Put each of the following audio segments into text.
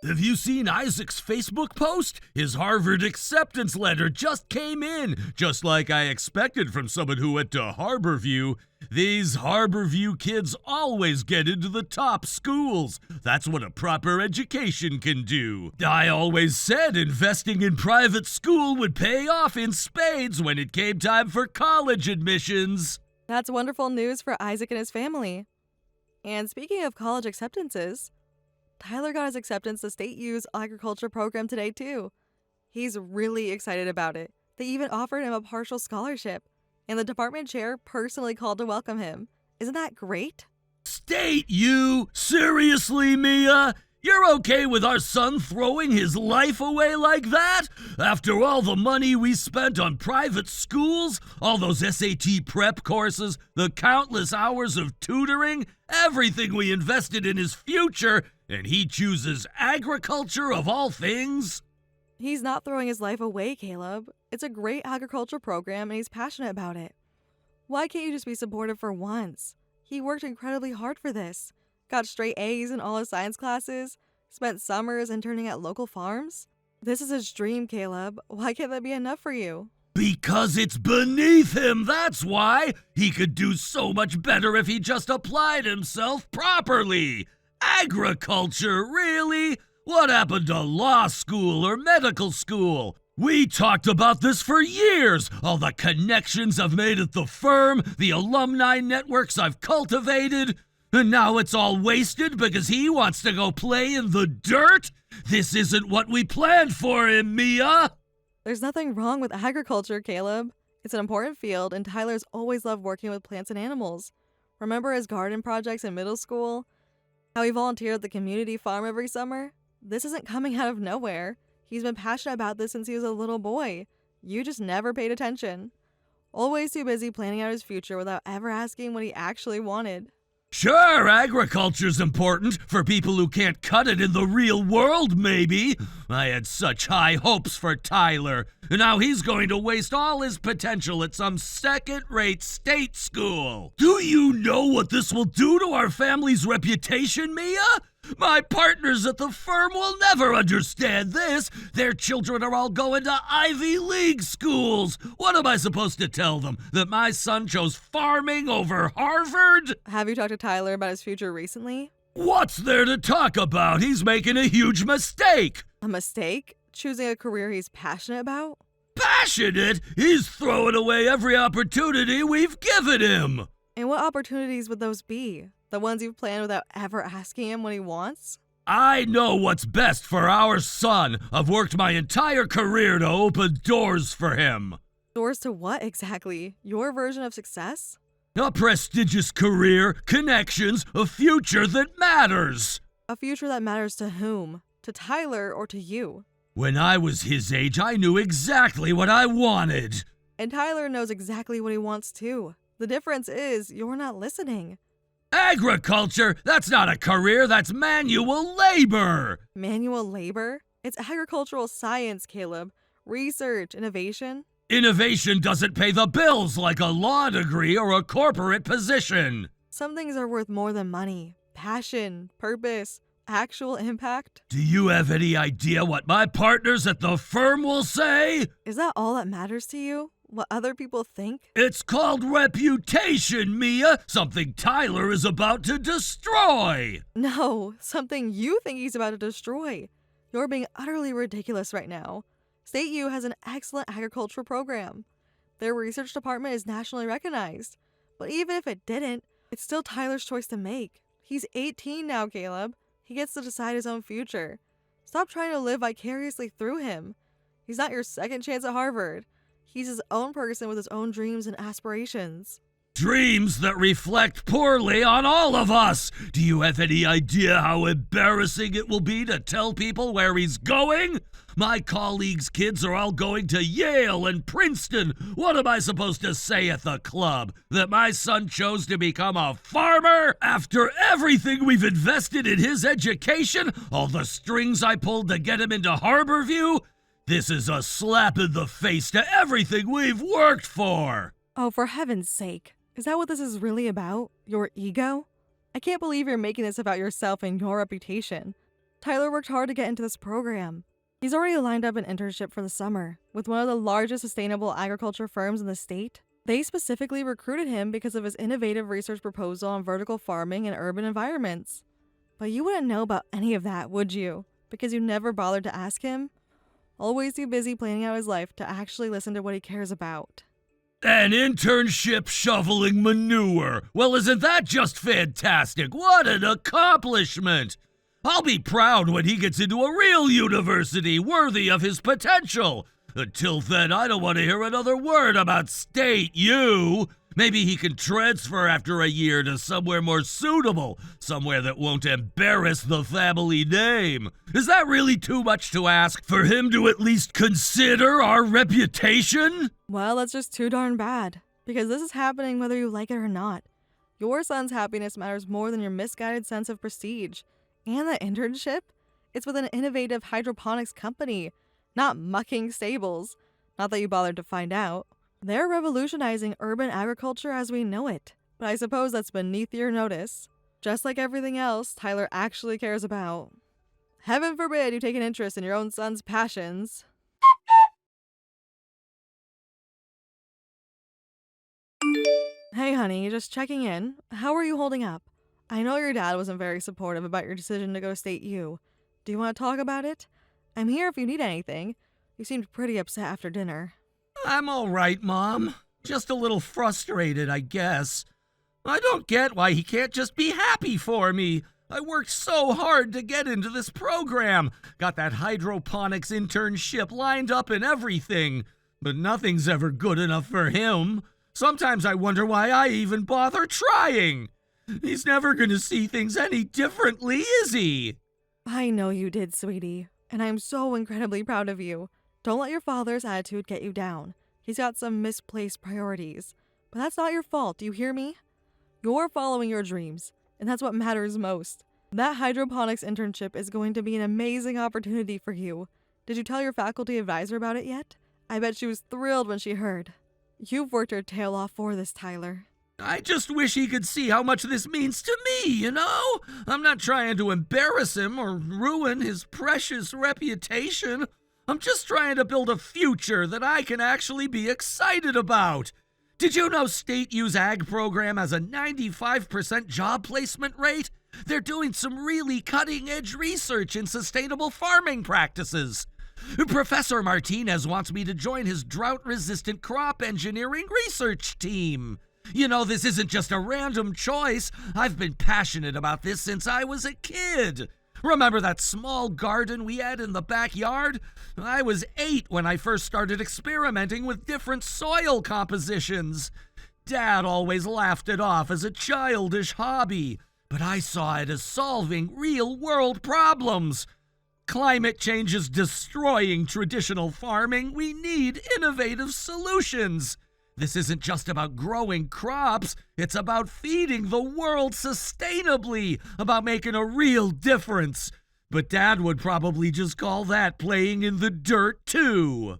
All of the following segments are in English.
Have you seen Isaac's Facebook post? His Harvard acceptance letter just came in, just like I expected from someone who went to Harborview. These Harborview kids always get into the top schools. That's what a proper education can do. I always said investing in private school would pay off in spades when it came time for college admissions. That's wonderful news for Isaac and his family. And speaking of college acceptances, Tyler got his acceptance to State U's agriculture program today too. He's really excited about it. They even offered him a partial scholarship, and the department chair personally called to welcome him. Isn't that great? State U? Seriously, Mia? You're okay with our son throwing his life away like that? After all the money we spent on private schools, all those SAT prep courses, the countless hours of tutoring, everything we invested in his future, and he chooses agriculture of all things? He's not throwing his life away, Caleb. It's a great agriculture program and he's passionate about it. Why can't you just be supportive for once? He worked incredibly hard for this. Got straight A's in all his science classes, spent summers interning at local farms. This is his dream, Caleb. Why can't that be enough for you? Because it's beneath him, that's why. He could do so much better if he just applied himself properly. Agriculture, really? What happened to law school or medical school? We talked about this for years. All the connections I've made at the firm, the alumni networks I've cultivated. And now it's all wasted because he wants to go play in the dirt? This isn't what we planned for him, Mia! There's nothing wrong with agriculture, Caleb. It's an important field, and Tyler's always loved working with plants and animals. Remember his garden projects in middle school? How he volunteered at the community farm every summer? This isn't coming out of nowhere. He's been passionate about this since he was a little boy. You just never paid attention. Always too busy planning out his future without ever asking what he actually wanted. Sure, agriculture's important for people who can't cut it in the real world, maybe. I had such high hopes for Tyler, and now he's going to waste all his potential at some second-rate state school. Do you know what this will do to our family's reputation, Mia? My partners at the firm will never understand this. Their children are all going to Ivy League schools. What am I supposed to tell them? That my son chose farming over Harvard? Have you talked to Tyler about his future recently? What's there to talk about? He's making a huge mistake. A mistake? Choosing a career he's passionate about? Passionate? He's throwing away every opportunity we've given him. And what opportunities would those be? The ones you've planned without ever asking him what he wants? I know what's best for our son. I've worked my entire career to open doors for him. Doors to what exactly? Your version of success? A prestigious career, connections, a future that matters. A future that matters to whom? To Tyler or to you? When I was his age, I knew exactly what I wanted. And Tyler knows exactly what he wants too. The difference is you're not listening. Agriculture? That's not a career, that's manual labor. Manual labor? It's agricultural science, Caleb. Research, innovation. Innovation doesn't pay the bills like a law degree or a corporate position. Some things are worth more than money. Passion, purpose, actual impact. Do you have any idea what my partners at the firm will say? Is that all that matters to you? What other people think? It's called reputation, Mia. Something Tyler is about to destroy. No, something you think he's about to destroy. You're being utterly ridiculous right now. State U has an excellent agricultural program. Their research department is nationally recognized. But even if it didn't, it's still Tyler's choice to make. He's 18 now, Caleb. He gets to decide his own future. Stop trying to live vicariously through him. He's not your second chance at Harvard. He's his own person with his own dreams and aspirations. Dreams that reflect poorly on all of us. Do you have any idea how embarrassing it will be to tell people where he's going? My colleagues' kids are all going to Yale and Princeton. What am I supposed to say at the club? That my son chose to become a farmer? After everything we've invested in his education, all the strings I pulled to get him into Harborview? This is a slap in the face to everything we've worked for. Oh, for heaven's sake. Is that what this is really about? Your ego? I can't believe you're making this about yourself and your reputation. Tyler worked hard to get into this program. He's already lined up an internship for the summer with one of the largest sustainable agriculture firms in the state. They specifically recruited him because of his innovative research proposal on vertical farming in urban environments. But you wouldn't know about any of that, would you? Because you never bothered to ask him? Always too busy planning out his life to actually listen to what he cares about. An internship shoveling manure. Well, isn't that just fantastic? What an accomplishment! I'll be proud when he gets into a real university worthy of his potential. Until then, I don't want to hear another word about State U. Maybe he can transfer after a year to somewhere more suitable, somewhere that won't embarrass the family name. Is that really too much to ask for him to at least consider our reputation? Well, that's just too darn bad, because this is happening whether you like it or not. Your son's happiness matters more than your misguided sense of prestige. And the internship? It's with an innovative hydroponics company, not mucking stables. Not that you bothered to find out. They're revolutionizing urban agriculture as we know it. But I suppose that's beneath your notice. Just like everything else Tyler actually cares about. Heaven forbid you take an interest in your own son's passions. Hey honey, just checking in. How are you holding up? I know your dad wasn't very supportive about your decision to go State U. Do you want to talk about it? I'm here if you need anything. You seemed pretty upset after dinner. I'm all right, Mom. Just a little frustrated, I guess. I don't get why he can't just be happy for me. I worked so hard to get into this program. Got that hydroponics internship lined up and everything. But nothing's ever good enough for him. Sometimes I wonder why I even bother trying. He's never gonna see things any differently, is he? I know you did, sweetie, and I'm so incredibly proud of you. Don't let your father's attitude get you down. He's got some misplaced priorities. But that's not your fault, do you hear me? You're following your dreams, and that's what matters most. That hydroponics internship is going to be an amazing opportunity for you. Did you tell your faculty advisor about it yet? I bet she was thrilled when she heard. You've worked your tail off for this, Tyler. I just wish he could see how much this means to me, you know? I'm not trying to embarrass him or ruin his precious reputation. I'm just trying to build a future that I can actually be excited about. Did you know State U's ag program has a 95% job placement rate? They're doing some really cutting-edge research in sustainable farming practices. Professor Martinez wants me to join his drought-resistant crop engineering research team. You know, this isn't just a random choice. I've been passionate about this since I was a kid. Remember that small garden we had in the backyard? I was 8 when I first started experimenting with different soil compositions. Dad always laughed it off as a childish hobby, but I saw it as solving real-world problems. Climate change is destroying traditional farming. We need innovative solutions. This isn't just about growing crops, it's about feeding the world sustainably, about making a real difference. But Dad would probably just call that playing in the dirt, too.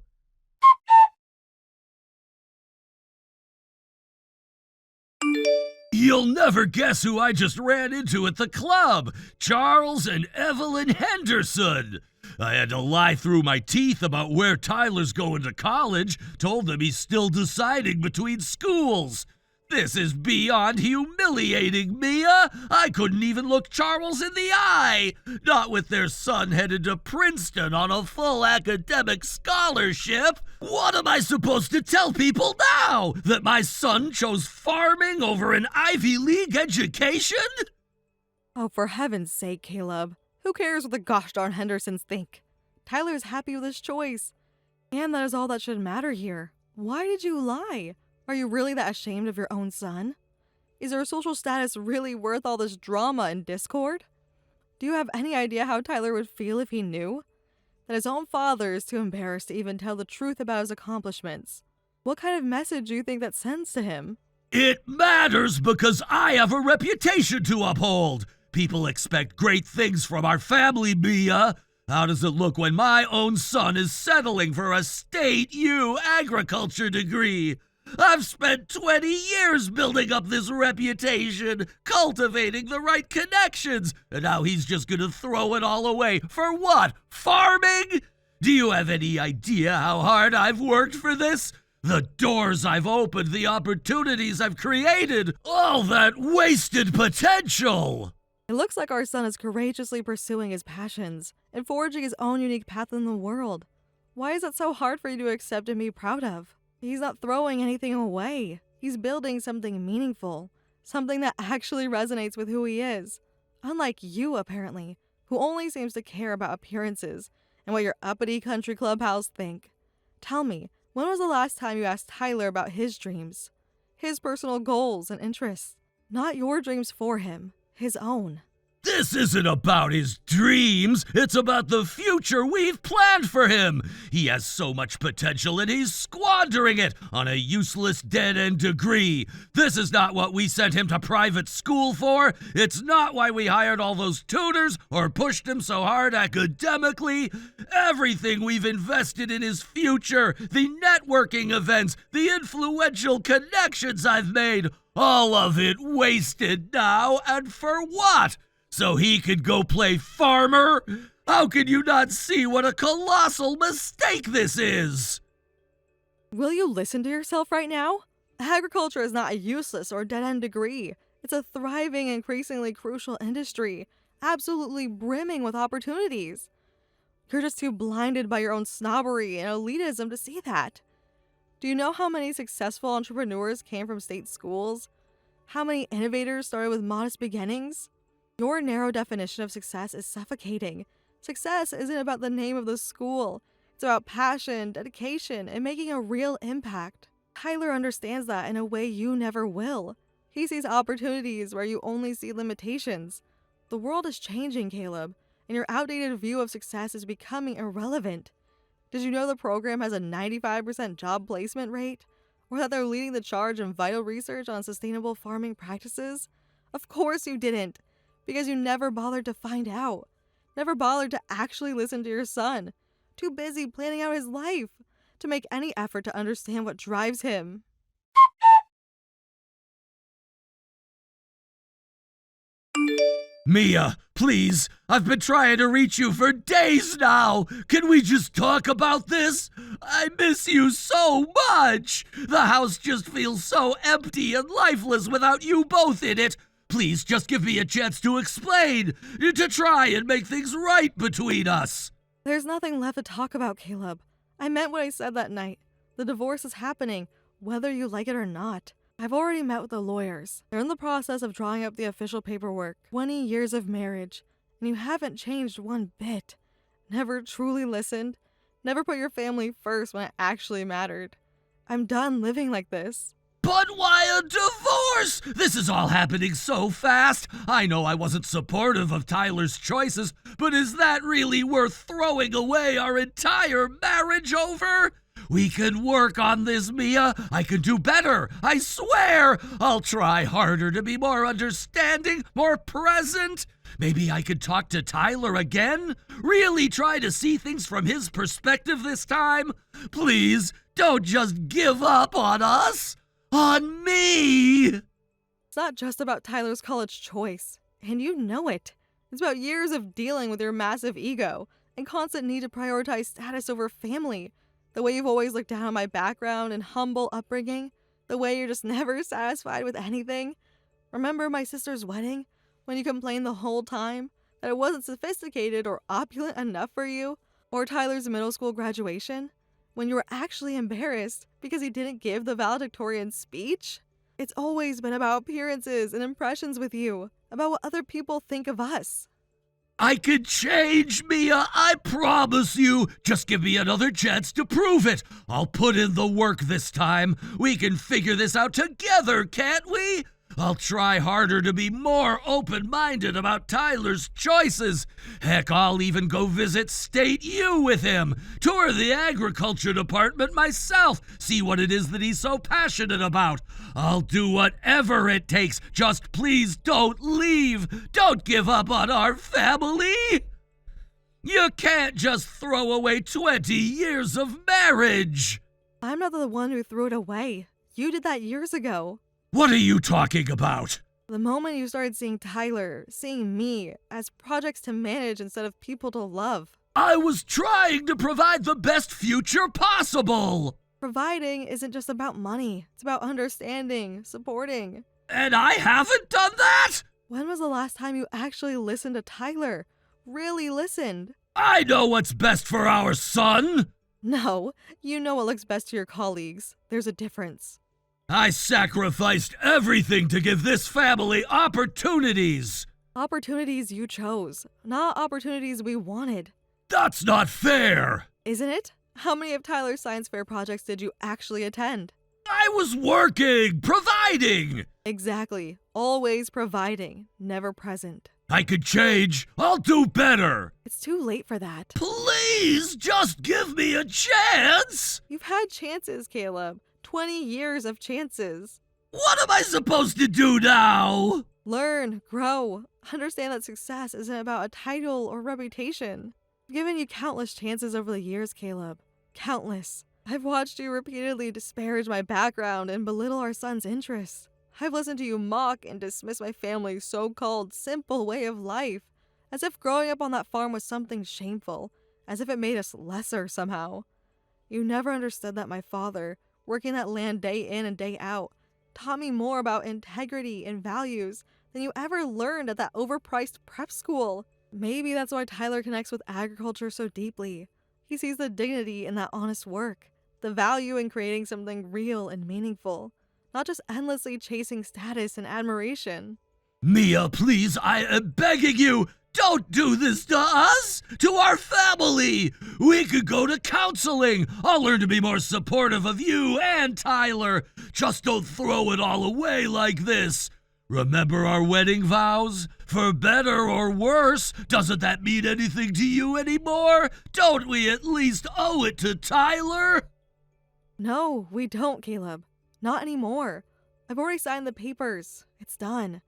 You'll never guess who I just ran into at the club. Charles and Evelyn Henderson. I had to lie through my teeth about where Tyler's going to college, told them he's still deciding between schools. This is beyond humiliating, Mia. I couldn't even look Charles in the eye. Not with their son headed to Princeton on a full academic scholarship. What am I supposed to tell people now? That my son chose farming over an Ivy League education? Oh, for heaven's sake, Caleb. Who cares what the gosh darn Hendersons think? Tyler is happy with his choice. And that is all that should matter here. Why did you lie? Are you really that ashamed of your own son? Is your social status really worth all this drama and discord? Do you have any idea how Tyler would feel if he knew? That his own father is too embarrassed to even tell the truth about his accomplishments. What kind of message do you think that sends to him? It matters because I have a reputation to uphold. People expect great things from our family, Mia. How does it look when my own son is settling for a State U agriculture degree? I've spent 20 years building up this reputation, cultivating the right connections, and now he's just gonna throw it all away. For what? Farming? Do you have any idea how hard I've worked for this? The doors I've opened, the opportunities I've created, all that wasted potential! It looks like our son is courageously pursuing his passions and forging his own unique path in the world. Why is that so hard for you to accept and be proud of? He's not throwing anything away. He's building something meaningful, something that actually resonates with who he is. Unlike you, apparently, who only seems to care about appearances and what your uppity country clubhouse think. Tell me, when was the last time you asked Tyler about his dreams? His personal goals and interests? Not your dreams for him, his own. This isn't about his dreams, it's about the future we've planned for him. He has so much potential and he's squandering it on a useless dead-end degree. This is not what we sent him to private school for. It's not why we hired all those tutors or pushed him so hard academically. Everything we've invested in his future, the networking events, the influential connections I've made, all of it wasted now, and for what? So he could go play farmer? How can you not see what a colossal mistake this is? Will you listen to yourself right now? Agriculture is not a useless or dead-end degree. It's a thriving, increasingly crucial industry, absolutely brimming with opportunities. You're just too blinded by your own snobbery and elitism to see that. Do you know how many successful entrepreneurs came from state schools? How many innovators started with modest beginnings? Your narrow definition of success is suffocating. Success isn't about the name of the school. It's about passion, dedication, and making a real impact. Tyler understands that in a way you never will. He sees opportunities where you only see limitations. The world is changing, Caleb, and your outdated view of success is becoming irrelevant. Did you know the program has a 95% job placement rate? Or that they're leading the charge in vital research on sustainable farming practices? Of course you didn't. Because you never bothered to find out. Never bothered to actually listen to your son. Too busy planning out his life to make any effort to understand what drives him. Mia, please, I've been trying to reach you for days now. Can we just talk about this? I miss you so much. The house just feels so empty and lifeless without you both in it. Please just give me a chance to explain, to try and make things right between us. There's nothing left to talk about, Caleb. I meant what I said that night. The divorce is happening, whether you like it or not. I've already met with the lawyers. They're in the process of drawing up the official paperwork. 20 years of marriage, and you haven't changed one bit. Never truly listened. Never put your family first when it actually mattered. I'm done living like this. But why a divorce? This is all happening so fast. I know I wasn't supportive of Tyler's choices, but is that really worth throwing away our entire marriage over? We can work on this, Mia. I can do better. I swear. I'll try harder to be more understanding, more present. Maybe I could talk to Tyler again? Really try to see things from his perspective this time? Please, don't just give up on us. On me! It's not just about Tyler's college choice, and you know it. It's about years of dealing with your massive ego and constant need to prioritize status over family. The way you've always looked down on my background and humble upbringing. The way you're just never satisfied with anything. Remember my sister's wedding? When you complained the whole time that it wasn't sophisticated or opulent enough for you? Or Tyler's middle school graduation? When you were actually embarrassed because he didn't give the valedictorian speech? It's always been about appearances and impressions with you, about what other people think of us. I can change, Mia, I promise you. Just give me another chance to prove it. I'll put in the work this time. We can figure this out together, can't we? I'll try harder to be more open-minded about Tyler's choices. Heck, I'll even go visit State U with him, tour the agriculture department myself, see what it is that he's so passionate about. I'll do whatever it takes. Just please don't leave. Don't give up on our family. You can't just throw away 20 years of marriage. I'm not the one who threw it away. You did that years ago. What are you talking about? The moment you started seeing Tyler, seeing me, as projects to manage instead of people to love. I was trying to provide the best future possible! Providing isn't just about money. It's about understanding, supporting. And I haven't done that? When was the last time you actually listened to Tyler? Really listened? I know what's best for our son! No, you know what looks best to your colleagues. There's a difference. I sacrificed everything to give this family opportunities! Opportunities you chose, not opportunities we wanted. That's not fair! Isn't it? How many of Tyler's science fair projects did you actually attend? I was working, providing! Exactly. Always providing, never present. I could change. I'll do better. It's too late for that. Please, just give me a chance! You've had chances, Caleb. 20 years of chances. What am I supposed to do now? Learn, grow, understand that success isn't about a title or reputation. I've given you countless chances over the years, Caleb. Countless. I've watched you repeatedly disparage my background and belittle our son's interests. I've listened to you mock and dismiss my family's so-called simple way of life, as if growing up on that farm was something shameful, as if it made us lesser somehow. You never understood that my father, working that land day in and day out, taught me more about integrity and values than you ever learned at that overpriced prep school. Maybe that's why Tyler connects with agriculture so deeply. He sees the dignity in that honest work, the value in creating something real and meaningful, not just endlessly chasing status and admiration. Mia, please, I am begging you, don't do this to us, to our family. We could go to counseling. I'll learn to be more supportive of you and Tyler. Just don't throw it all away like this. Remember our wedding vows? For better or worse, doesn't that mean anything to you anymore? Don't we at least owe it to Tyler? No, we don't, Caleb. Not anymore. I've already signed the papers. It's done.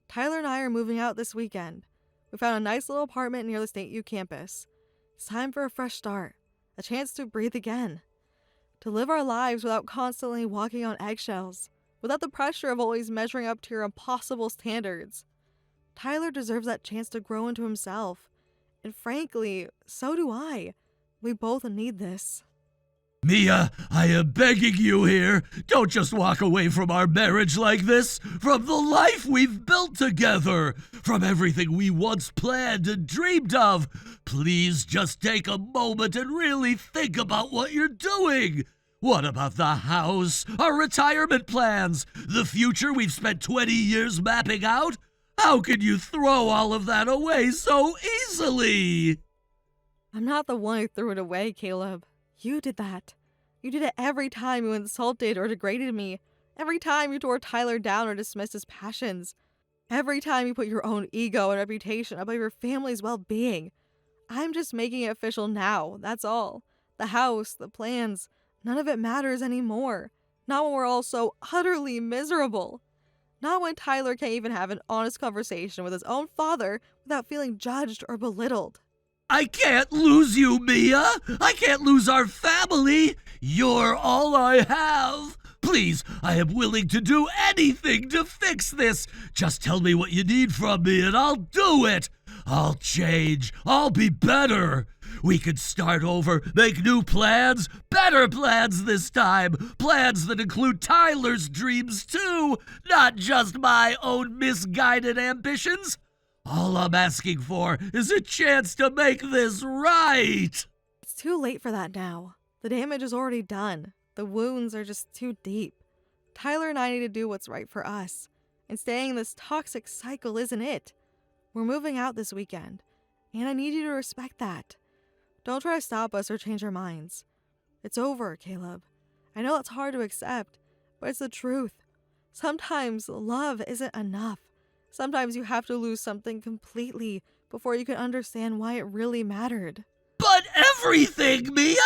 Tyler and I are moving out this weekend. We found a nice little apartment near the State U campus. It's time for a fresh start, a chance to breathe again, to live our lives without constantly walking on eggshells, without the pressure of always measuring up to your impossible standards. Tyler deserves that chance to grow into himself. And frankly, so do I. We both need this. Mia, I am begging you here. Don't just walk away from our marriage like this, from the life we've built together, from everything we once planned and dreamed of. Please just take a moment and really think about what you're doing. What about the house, our retirement plans, the future we've spent 20 years mapping out? How can you throw all of that away so easily? I'm not the one who threw it away, Caleb. You did that. You did it every time you insulted or degraded me. Every time you tore Tyler down or dismissed his passions. Every time you put your own ego and reputation above your family's well-being. I'm just making it official now, that's all. The house, the plans, none of it matters anymore. Not when we're all so utterly miserable. Not when Tyler can't even have an honest conversation with his own father without feeling judged or belittled. I can't lose you, Mia. I can't lose our family. You're all I have. Please, I am willing to do anything to fix this. Just tell me what you need from me and I'll do it. I'll change. I'll be better. We can start over, make new plans, better plans this time. Plans that include Tyler's dreams too, not just my own misguided ambitions. All I'm asking for is a chance to make this right. It's too late for that now. The damage is already done. The wounds are just too deep. Tyler and I need to do what's right for us. And staying in this toxic cycle isn't it. We're moving out this weekend, and I need you to respect that. Don't try to stop us or change our minds. It's over, Caleb. I know it's hard to accept, but it's the truth. Sometimes love isn't enough. Sometimes you have to lose something completely before you can understand why it really mattered. But everything, Mia!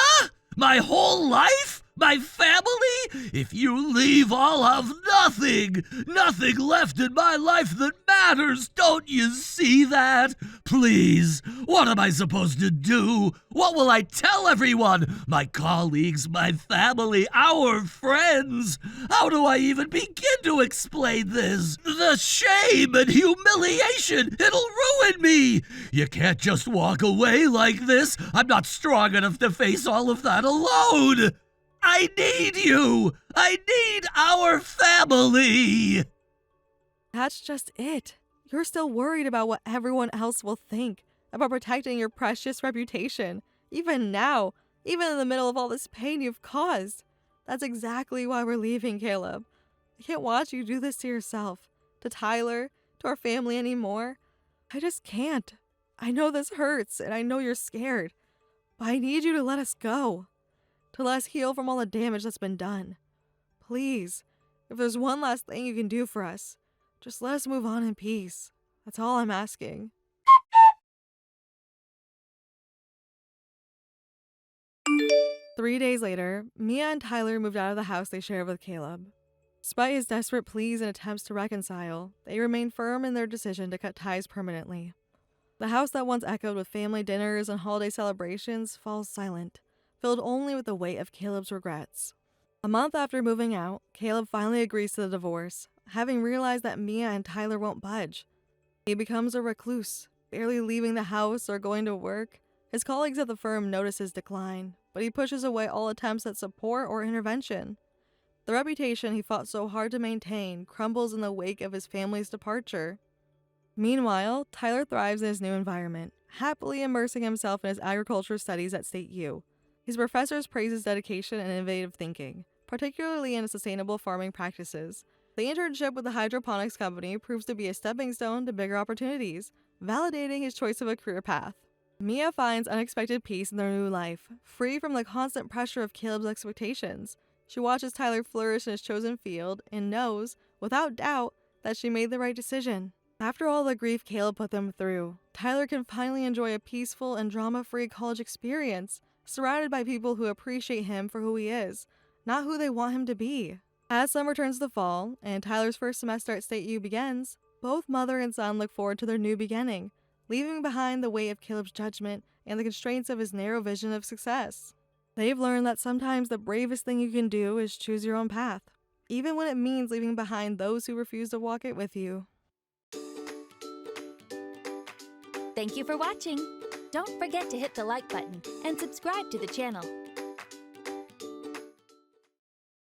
My whole life? My family? If you leave, I'll have nothing. Nothing left in my life that matters. Don't you see that? Please, what am I supposed to do? What will I tell everyone? My colleagues, my family, our friends? How do I even begin to explain this? The shame and humiliation, it'll ruin me. You can't just walk away like this. I'm not strong enough to face all of that alone. I need you! I need our family! That's just it. You're still worried about what everyone else will think, about protecting your precious reputation. Even now, even in the middle of all this pain you've caused. That's exactly why we're leaving, Caleb. I can't watch you do this to yourself, to Tyler, to our family anymore. I just can't. I know this hurts, and I know you're scared, but I need you to let us go. To let us heal from all the damage that's been done. Please, if there's one last thing you can do for us, just let us move on in peace. That's all I'm asking. Three days later, Mia and Tyler moved out of the house they shared with Caleb. Despite his desperate pleas and attempts to reconcile, they remained firm in their decision to cut ties permanently. The house that once echoed with family dinners and holiday celebrations falls silent, filled only with the weight of Caleb's regrets. A month after moving out, Caleb finally agrees to the divorce, having realized that Mia and Tyler won't budge. He becomes a recluse, barely leaving the house or going to work. His colleagues at the firm notice his decline, but he pushes away all attempts at support or intervention. The reputation he fought so hard to maintain crumbles in the wake of his family's departure. Meanwhile, Tyler thrives in his new environment, happily immersing himself in his agriculture studies at State U. His professors praise his dedication and innovative thinking, particularly in sustainable farming practices. The internship with the hydroponics company proves to be a stepping stone to bigger opportunities, validating his choice of a career path. Mia finds unexpected peace in their new life, free from the constant pressure of Caleb's expectations. She watches Tyler flourish in his chosen field and knows, without doubt, that she made the right decision. After all the grief Caleb put them through, Tyler can finally enjoy a peaceful and drama-free college experience, surrounded by people who appreciate him for who he is, not who they want him to be. As summer turns to fall, and Tyler's first semester at State U begins, both mother and son look forward to their new beginning, leaving behind the weight of Caleb's judgment and the constraints of his narrow vision of success. They've learned that sometimes the bravest thing you can do is choose your own path, even when it means leaving behind those who refuse to walk it with you. Thank you for watching. Don't forget to hit the like button and subscribe to the channel.